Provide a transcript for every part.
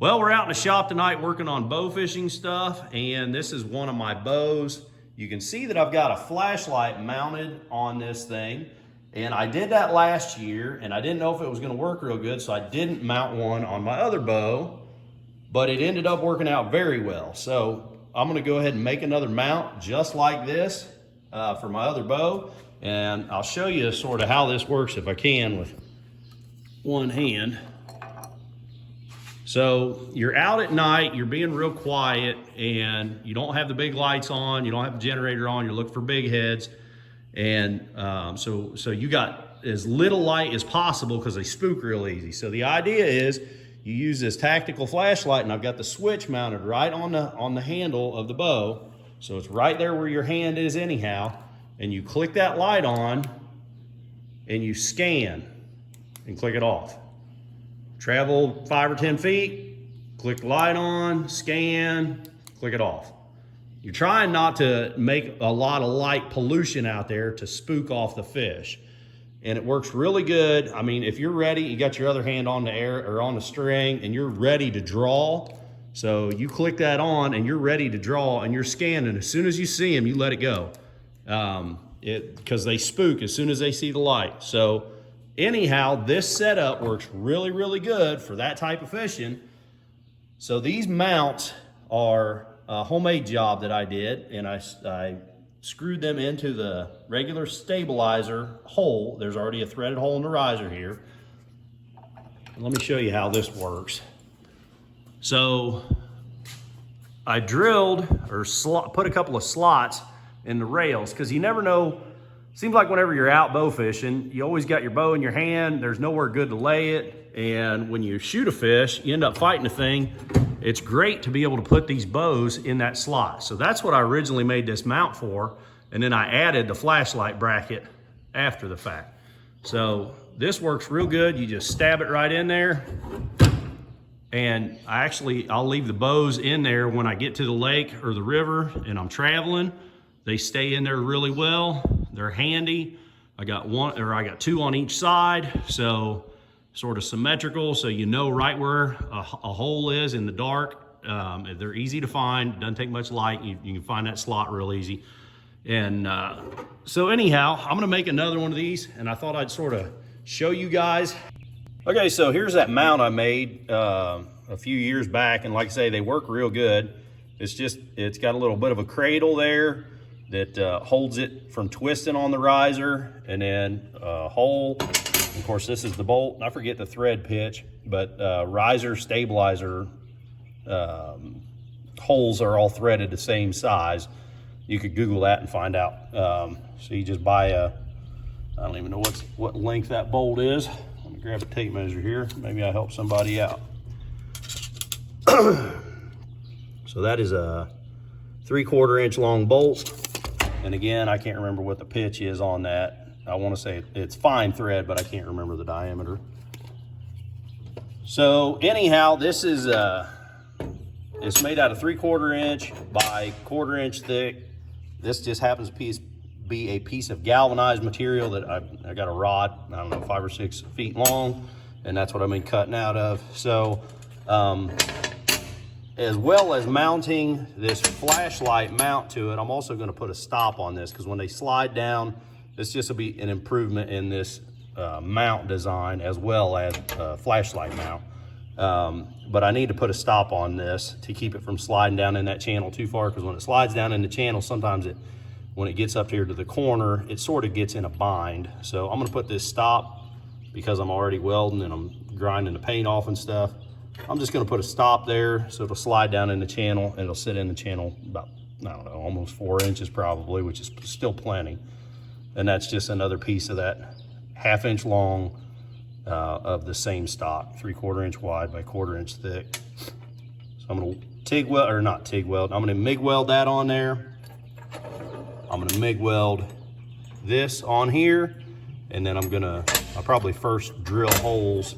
Well, we're out in the shop tonight working on bow fishing stuff, and this is one of my bows. You can see that I've got a flashlight mounted on this thing, and I did that last year, and I didn't know if it was gonna work real good, so I didn't mount one on my other bow, but it ended up working out very well. So I'm gonna go ahead and make another mount just like this for my other bow, and I'll show you sort of how this works if I can with one hand. So you're out at night, you're being real quiet, and you don't have the big lights on, you don't have the generator on, you're looking for big heads. And so you got as little light as possible because they spook real easy. So the idea is you use this tactical flashlight, and I've got the switch mounted right on the handle of the bow. So it's right there where your hand is anyhow. And you click that light on and you scan and click it off. Travel 5 or 10 feet, click the light on, scan, click it off. You're trying not to make a lot of light pollution out there to spook off the fish. And it works really good. I mean, if you're ready, you got your other hand on the air or on the string and you're ready to draw. So you click that on and you're ready to draw and you're scanning. As soon as you see them, you let it go. Because they spook as soon as they see the light. So anyhow, this setup works really, really good for that type of fishing. So these mounts are a homemade job that I did, and I screwed them into the regular stabilizer hole. There's already a threaded hole in the riser here. Let me show you how this works. So I drilled or put a couple of slots in the rails, because you never know. Seems like whenever you're out bow fishing, you always got your bow in your hand, there's nowhere good to lay it, and when you shoot a fish, you end up fighting the thing. It's great to be able to put these bows in that slot. So that's what I originally made this mount for, and then I added the flashlight bracket after the fact. So this works real good. You just stab it right in there, and I'll leave the bows in there when I get to the lake or the river and I'm traveling. They stay in there really well. They're handy. I got two on each side, so sort of symmetrical, so you know right where a hole is in the dark. They're easy to find, doesn't take much light. You can find that slot real easy. And so anyhow, I'm gonna make another one of these, and I thought I'd sort of show you guys. Okay, so here's that mount I made a few years back, and like I say, they work real good. It's got a little bit of a cradle there that holds it from twisting on the riser, and then a hole. Of course, this is the bolt. I forget the thread pitch, but riser stabilizer holes are all threaded the same size. You could Google that and find out. So you just buy I don't even know what length that bolt is. Let me grab a tape measure here. Maybe I'll help somebody out. So that is a 3/4 inch long bolt. And again, I can't remember what the pitch is on that. I want to say it's fine thread, but I can't remember the diameter. So anyhow, this is it's made out of 3/4 inch by 1/4 inch thick. This just happens to be a piece of galvanized material that I got a rod, I don't know, 5 or 6 feet long, and that's what I've been cutting out of. So as well as mounting this flashlight mount to it, I'm also going to put a stop on this, because when they slide down, this just will be an improvement in this mount design as well as flashlight mount. But I need to put a stop on this to keep it from sliding down in that channel too far, because when it slides down in the channel, sometimes when it gets up here to the corner, it sort of gets in a bind. So I'm going to put this stop, because I'm already welding and I'm grinding the paint off and stuff. I'm just going to put a stop there so it'll slide down in the channel, and it'll sit in the channel about, I don't know, almost 4 inches probably, which is still plenty. And that's just another piece of that 1/2 inch long of the same stock, 3/4 inch wide by 1/4 inch thick. So I'm going to TIG weld, or not TIG weld, I'm going to MIG weld that on there. I'm going to MIG weld this on here, and then I'll probably first drill holes.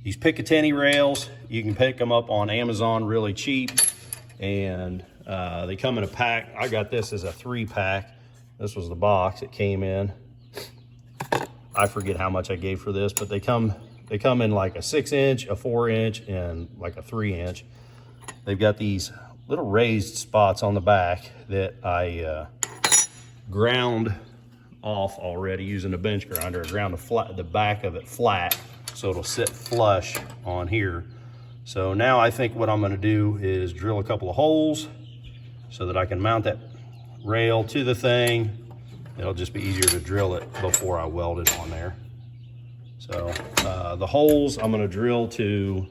These Picatinny rails, you can pick them up on Amazon really cheap, and they come in a pack. I got this as a 3-pack. This was the box it came in. I forget how much I gave for this, but they come They come in like a 6-inch, a 4-inch, and like a 3-inch. They've got these little raised spots on the back that I ground off already using a bench grinder. I ground the back of it flat so it'll sit flush on here. So now I think what I'm gonna do is drill a couple of holes so that I can mount that rail to the thing. It'll just be easier to drill it before I weld it on there. So the holes I'm gonna drill to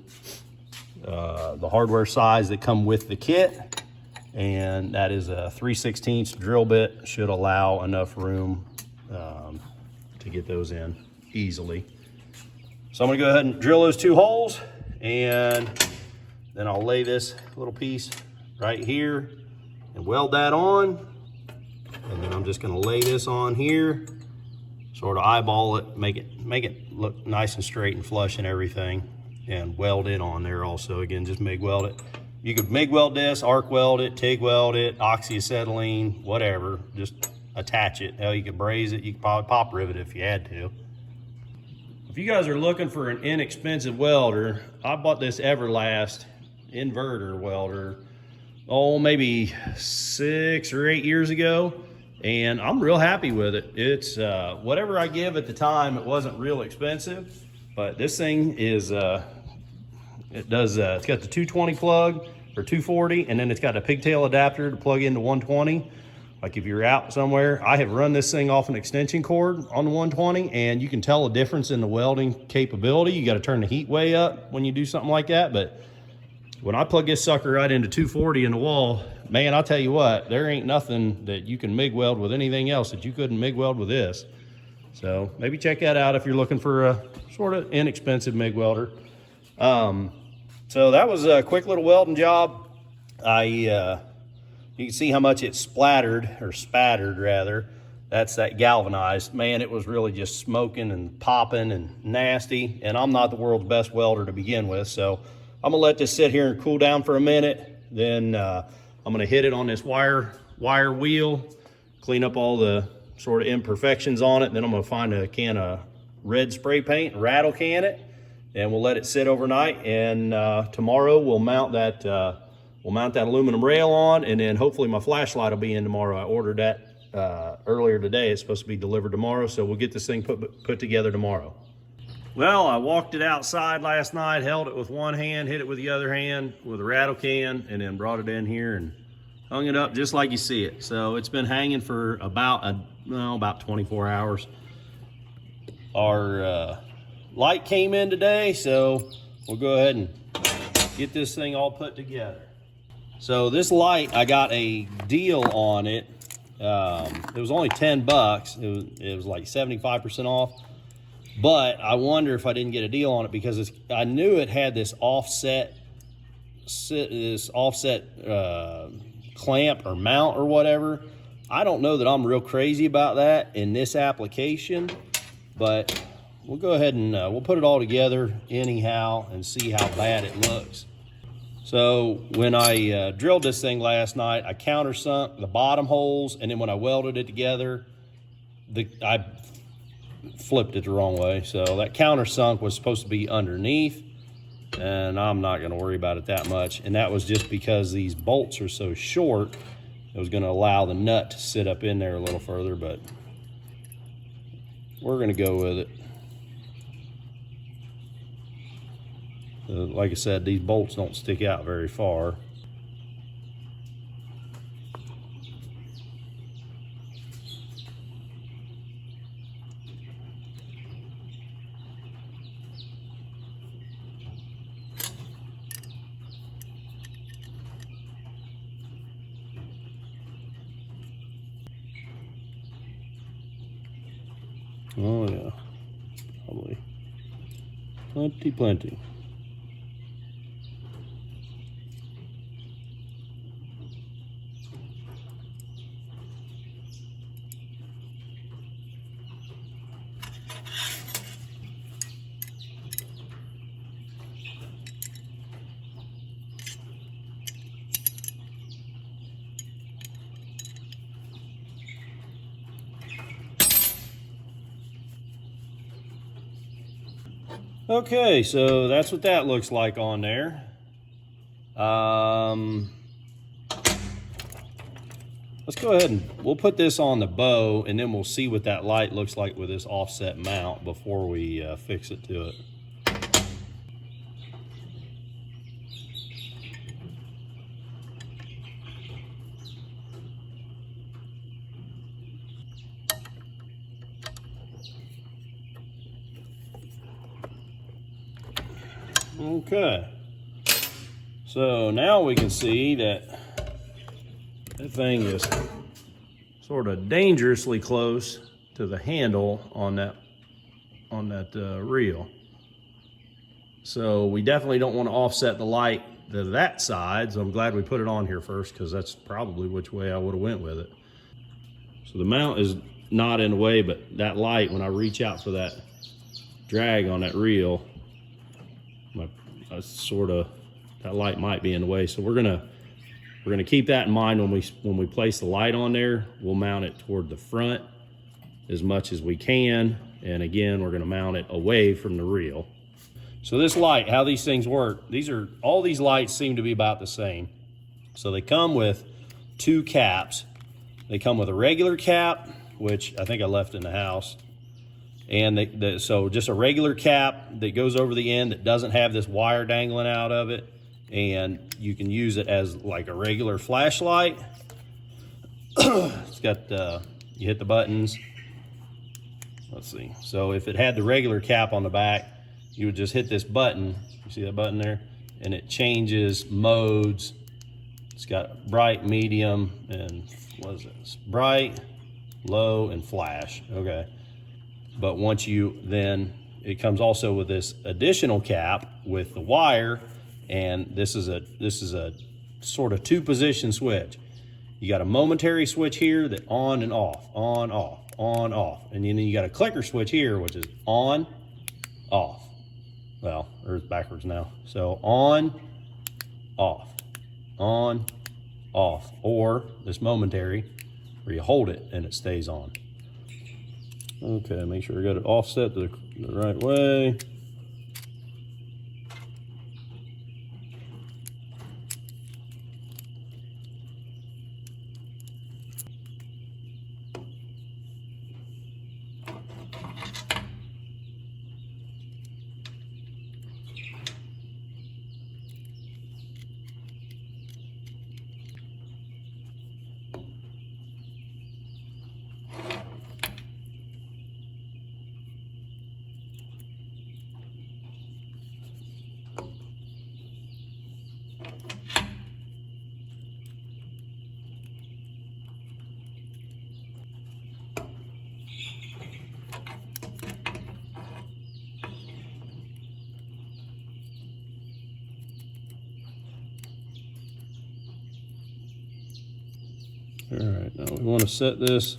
the hardware size that come with the kit, and that is a 3/16 drill bit. Should allow enough room to get those in easily. So I'm gonna go ahead and drill those 2 holes, and then I'll lay this little piece right here and weld that on. And then I'm just gonna lay this on here, sort of eyeball it, make it look nice and straight and flush and everything, and weld it on there also. Again, just MIG weld it. You could MIG weld this, arc weld it, TIG weld it, oxyacetylene, whatever. Just attach it. Hell, you could braze it. You could probably pop rivet it if you had to. If you guys are looking for an inexpensive welder, I bought this Everlast inverter welder, maybe 6 or 8 years ago, and I'm real happy with it. It's whatever I give at the time, it wasn't real expensive, but this thing is it's got the 220 plug or 240, and then it's got a pigtail adapter to plug into 120. Like if you're out somewhere, I have run this thing off an extension cord on the 120, and you can tell a difference in the welding capability. You got to turn the heat way up when you do something like that, but when I plug this sucker right into 240 in the wall, man, I'll tell you what, there ain't nothing that you can MIG weld with anything else that you couldn't MIG weld with this. So maybe check that out if you're looking for a sort of inexpensive MIG welder. So that was a quick little welding job. You can see how much it splattered, or spattered rather. That's that galvanized. Man, it was really just smoking and popping and nasty, and I'm not the world's best welder to begin with, so I'm gonna let this sit here and cool down for a minute. Then I'm gonna hit it on this wire wheel, clean up all the sort of imperfections on it. Then I'm gonna find a can of red spray paint, rattle can it, and we'll let it sit overnight. And tomorrow we'll mount that aluminum rail on, and then hopefully my flashlight will be in tomorrow. I ordered that earlier today. It's supposed to be delivered tomorrow, so we'll get this thing put together tomorrow. Well, I walked it outside last night, held it with one hand, hit it with the other hand with a rattle can, and then brought it in here and hung it up just like you see it. So it's been hanging for about 24 hours. Our light came in today, so we'll go ahead and get this thing all put together. So this light, I got a deal on it. It was only 10 bucks. It was like 75% off. But I wonder if I didn't get a deal on it because I knew it had this offset clamp or mount or whatever. I don't know that I'm real crazy about that in this application, but we'll go ahead and we'll put it all together anyhow and see how bad it looks. So when I drilled this thing last night, I countersunk the bottom holes, and then when I welded it together, I flipped it the wrong way. So that countersunk was supposed to be underneath, and I'm not going to worry about it that much. And that was just because these bolts are so short, it was going to allow the nut to sit up in there a little further, but we're going to go with it. Like I said, these bolts don't stick out very far. Oh yeah, probably plenty. Okay, so that's what that looks like on there. Let's go ahead and we'll put this on the bow, and then we'll see what that light looks like with this offset mount before we fix it to it. Okay, so now we can see that that thing is sort of dangerously close to the handle on that reel. So we definitely don't want to offset the light to that side. So I'm glad we put it on here first, because that's probably which way I would have went with it. So the mount is not in the way, but that light, when I reach out for that drag on that reel, that light might be in the way. So we're gonna keep that in mind when we place the light on there. We'll mount it toward the front as much as we can, and again, we're gonna mount it away from the reel. So this light, how these things work, all these lights seem to be about the same. So they come with two caps. They come with a regular cap, which I think I left in the house, and so just a regular cap that goes over the end that doesn't have this wire dangling out of it, and you can use it as like a regular flashlight. It's got you hit the buttons. Let's see. So if it had the regular cap on the back, you would just hit this button. You see that button there? And it changes modes. It's got bright, medium, and what is this? Bright, low, and flash. Okay. But once it comes also with this additional cap with the wire, and this is a sort of 2-position switch. You got a momentary switch here that on and off, on, off, on, off. And then you got a clicker switch here, which is on, off. Well, or it's backwards now. So on, off, or this momentary where you hold it and it stays on. Okay, make sure we got it offset the right way. All right, now we want to set this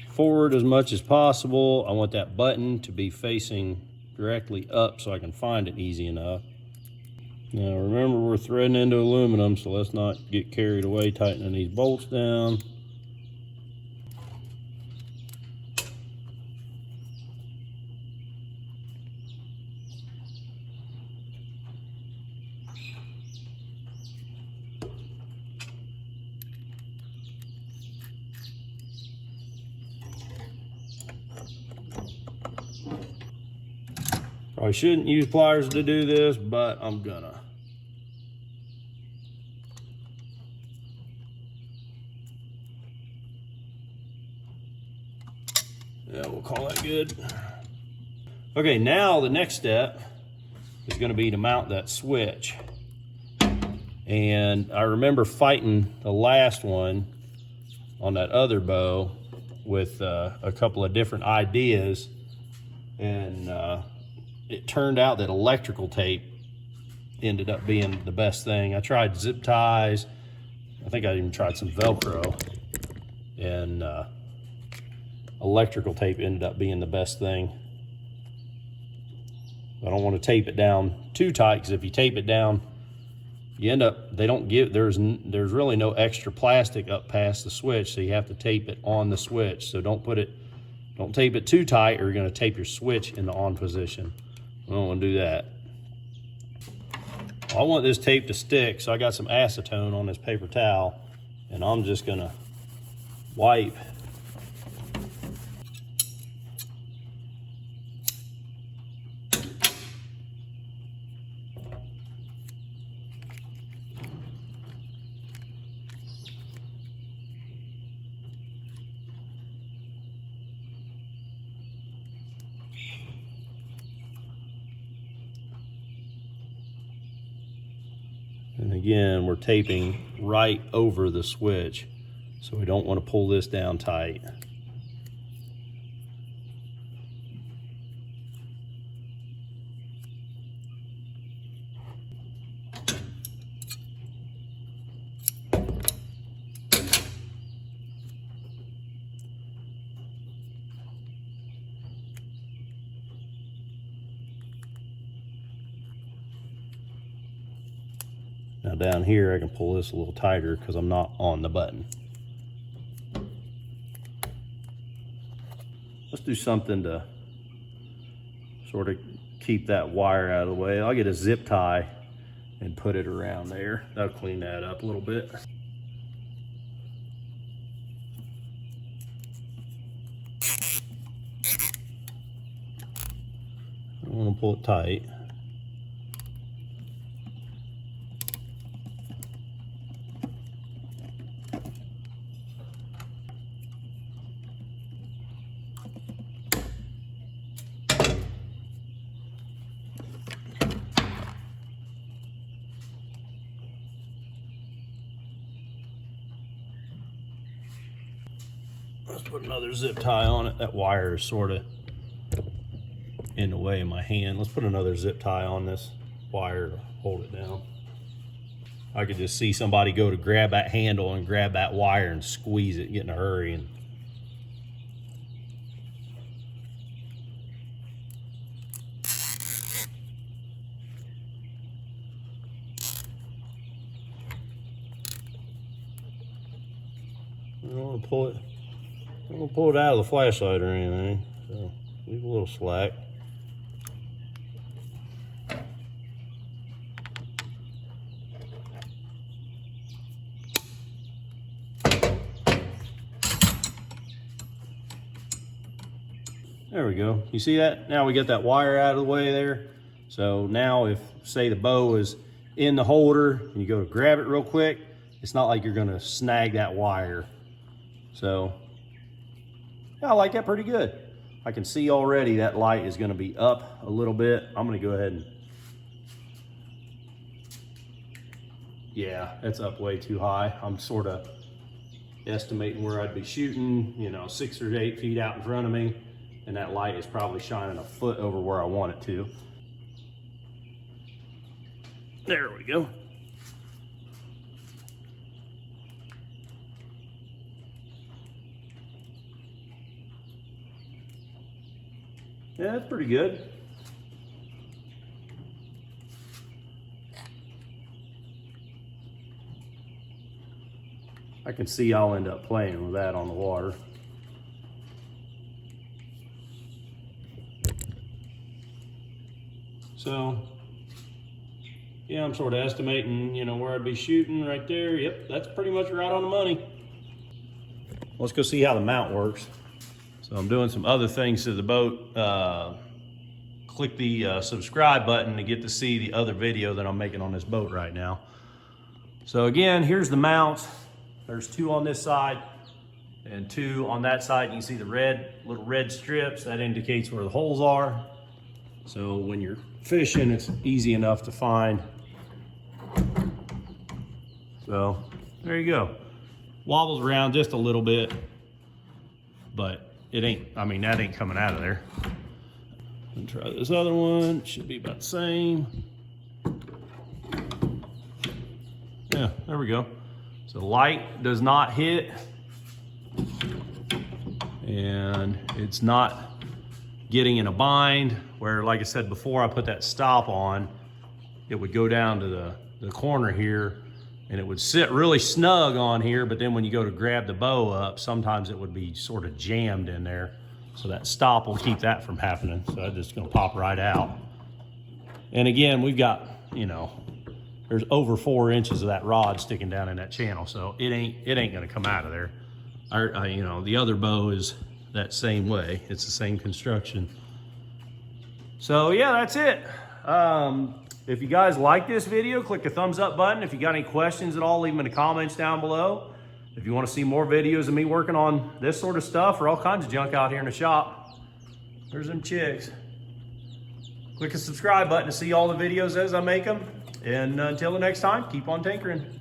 forward as much as possible. I want that button to be facing directly up so I can find it easy enough. Now remember, we're threading into aluminum, so let's not get carried away tightening these bolts down. Probably shouldn't use pliers to do this, but I'm gonna. Yeah, we'll call that good. Okay, now the next step is gonna be to mount that switch. And I remember fighting the last one on that other bow with a couple of different ideas, and it turned out that electrical tape ended up being the best thing. I tried zip ties. I think I even tried some Velcro, and electrical tape ended up being the best thing. I don't want to tape it down too tight, because if you tape it down, you end up, there's really no extra plastic up past the switch, so you have to tape it on the switch. So don't tape it too tight, or you're going to tape your switch in the on position. I don't want to do that. I want this tape to stick, so I got some acetone on this paper towel, and I'm just gonna wipe. And again, we're taping right over the switch, so we don't want to pull this down tight. Now down here, I can pull this a little tighter because I'm not on the button. Let's do something to sort of keep that wire out of the way. I'll get a zip tie and put it around there. That'll clean that up a little bit. I want to pull it tight. Let's put another zip tie on it. That wire is sort of in the way of my hand. Let's put another zip tie on this wire to hold it down. I could just see somebody go to grab that handle and grab that wire and squeeze it, get in a hurry. And I don't want to pull it. I don't want to pull it out of the flashlight or anything, so leave a little slack. There we go. You see that? Now we get that wire out of the way there. So now if, say, the bow is in the holder and you go to grab it real quick, it's not like you're gonna snag that wire. So yeah, I like that pretty good. I can see already that light is gonna be up a little bit. I'm gonna go ahead and, yeah, it's up way too high. I'm sort of estimating where I'd be shooting, you know, 6 or 8 feet out in front of me, and that light is probably shining a foot over where I want it to. There we go. Yeah, that's pretty good. I can see I'll end up playing with that on the water. So, yeah, I'm sort of estimating, you know, where I'd be shooting right there. Yep, that's pretty much right on the money. Let's go see how the mount works. So I'm doing some other things to the boat. Click the subscribe button to get to see the other video that I'm making on this boat right now. So again, here's the mount. There's 2 on this side and 2 on that side. You can see the little red strips. That indicates where the holes are. So when you're fishing, it's easy enough to find. So there you go. Wobbles around just a little bit, but it ain't, I mean, that ain't coming out of there. And try this other one. Should be about the same. Yeah, there we go. So the light does not hit, and it's not getting in a bind where, like I said before, I put that stop on, it would go down to the corner here, and it would sit really snug on here, but then when you go to grab the bow up, sometimes it would be sort of jammed in there. So that stop will keep that from happening. So I'm just gonna pop right out. And again, we've got, you know, there's over 4 inches of that rod sticking down in that channel, so it ain't gonna come out of there. You know, the other bow is that same way. It's the same construction. So yeah, that's it. If you guys like this video, click the thumbs up button. If you got any questions at all, leave them in the comments down below. If you want to see more videos of me working on this sort of stuff or all kinds of junk out here in the shop, there's them chicks. Click the subscribe button to see all the videos as I make them. And until the next time, keep on tinkering.